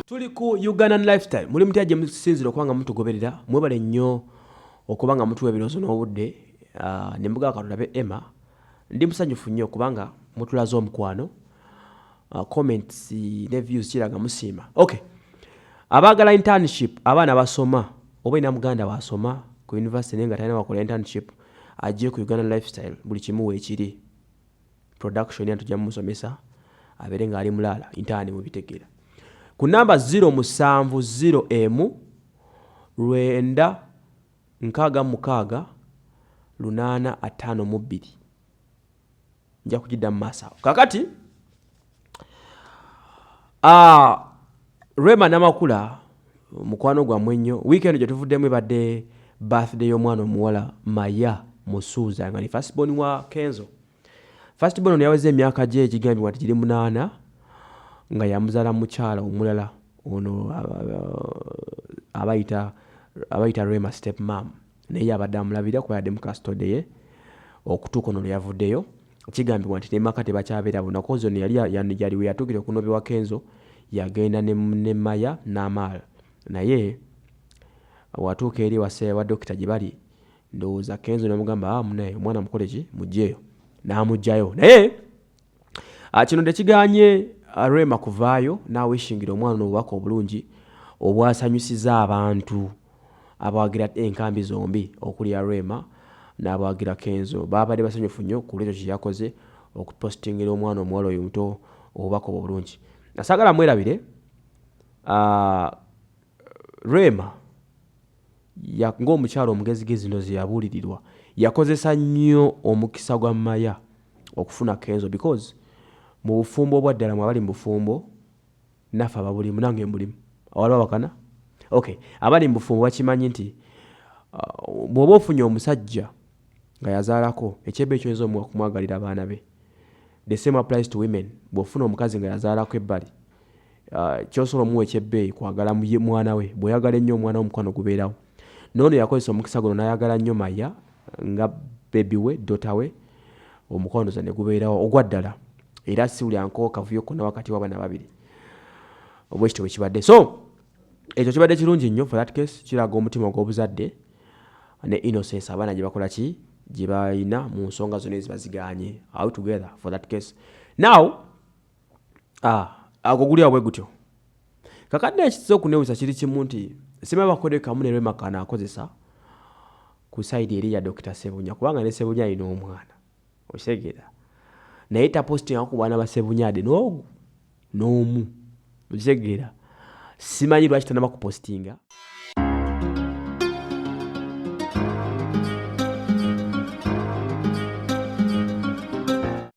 Tuli ku Ugandan lifestyle. Muli mutyaje musinziro kwanga mtu goberera. Mwebale nnyo okubanga mtu webirozo n'obudde. Ne mbuga akatulabe Emma. Ndi musanyufu nnyo kubanga mutulazo omukwano. Comments ne views kiraga musiima. Okay. Abagala internship abaana basoma oba ina muganda wasoma ku university nenga tayina wakola internship ajje ku Ugandan lifestyle buli kimu weekiri. Production yantujja musomesa aberenga ali mulala intani mu bitegera. Ku namba 0701 Rwenda nkaga mukaga lunana atano mubiri. Nja kujida masa. Kakati Rema namakula mukwano gwa mwenyo weekend je tuvuddemu badde birthday y'omwana omuwala Maya Musuza nga ni first born wa Kenzo. First born yaweze emyaka gye ekigambibwa nti kiri 8 nga yamuzala mukyala omulala ono abayita Rema step mom naye abadde amulabira kuba yadde mu custody ye okutuuka ono yavuddeyo kigambibwa nti nemaka tebakyabeera bunakozi ono yali we yatuukire okunobebwa Kenzo yagenda ne Maya n'amaala naye watuuka eri wa dokita gye bali ndowooza Kenzo n'amugamba munaye omwana mukoleji mujjeeyo n'amugjayo naye kino tekiganye Rema kuvaayo n'awishingira omwana obubaka obulungi obwasanyusiza abantu abawagira enkambi zombi okuli Rema n'abawagira Kenzo babadde basanyufu nnyo ku lwekyo kye yakoze okupostingira omwana omuwala oyo muto obubaka obulungi. Nasagala mwerabire Rema ng'omukyalo omugezigezi ndozi yabuulirirwa yakozesa nnyo omukisa gwa Maya okufuna Kenzo because mu bufumbo obwaddala mwabali mu bufumbo nafa ababulimu nange mbulimu awaliwo bakana okay abali mu bufumbo bakimanyi nti bw'oba ofunye omusajja nga yazaalako ekyebbe ekyoyinza okumwagalira abaana be. The same applies to women. Bw'ofuna omukazi nga yazaalako ebbali kyosobola omuwa ekyebbeeyi kwagala mwana we bw'oyagala ennyo omwana w'omukwano gubeerawo. N'ono yakozesa omukisa guno n'ayagala nnyo Maya nga bebi we dota we omukwano ne gubeerawo ogwaddala era si buli anko kavuyo konna wakati w'abaana babiri obwekityo bwe kibadde. So ekyo kibadde kirungi nnyo for that case kiraga omutima ogw'obuzadde ne innocence abaana gye bakola ki gye balina mu nsonga zonna ezibaziganye all together for that case. Now ago guli awe gutyo kakadde ekizo kunewusa kiri kimu nti sima bakode kamu ne Rema kana akozesa ku side eri ya Dr. Sebunya kubanga ne Sebunya alina omwana okitegera naye taposting ako bwana ba Sebunya ade n'omu okitegera simanyi lwaki tanaba kupostinga.